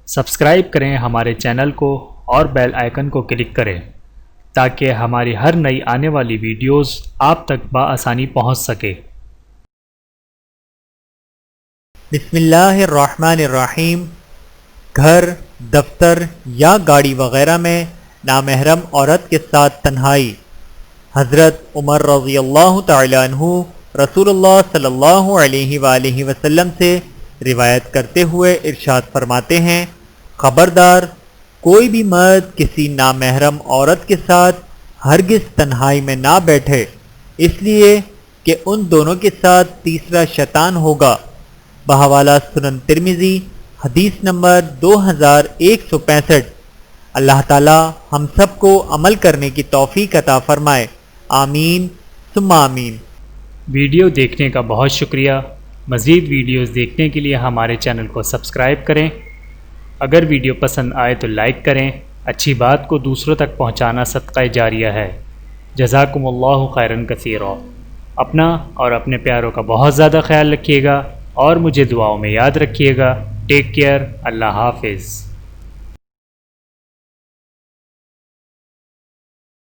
Subscribe کریں ہمارے channel کو اور بیل آئیکن کو کلک کریں تاکہ ہماری ہر نئی آنے والی ویڈیوز آپ تک بآسانی پہنچ سکے۔ بسم اللہ الرحمن الرحیم۔ گھر، دفتر یا گاڑی وغیرہ میں نامحرم عورت کے ساتھ تنہائی۔ حضرت عمر رضی اللہ تعالی عنہ رسول اللہ صلی اللہ علیہ وآلہ وسلم سے روایت کرتے ہوئے ارشاد فرماتے ہیں، خبردار، کوئی بھی مرد کسی نامحرم عورت کے ساتھ ہرگز تنہائی میں نہ بیٹھے، اس لیے کہ ان دونوں کے ساتھ تیسرا شیطان ہوگا۔ بحوالہ سنن ترمذی، حدیث نمبر 2165۔ اللہ تعالی ہم سب کو عمل کرنے کی توفیق عطا فرمائے، آمین ثم آمین۔ ویڈیو دیکھنے کا بہت شکریہ۔ مزید ویڈیوز دیکھنے کے لیے ہمارے چینل کو سبسکرائب کریں۔ اگر ویڈیو پسند آئے تو لائک کریں۔ اچھی بات کو دوسروں تک پہنچانا صدقہ جاریہ ہے۔ جزاکم اللہ خیرا کثیرا۔ اپنا اور اپنے پیاروں کا بہت زیادہ خیال رکھیے گا اور مجھے دعاؤں میں یاد رکھیے گا۔ Take care. اللہ حافظ۔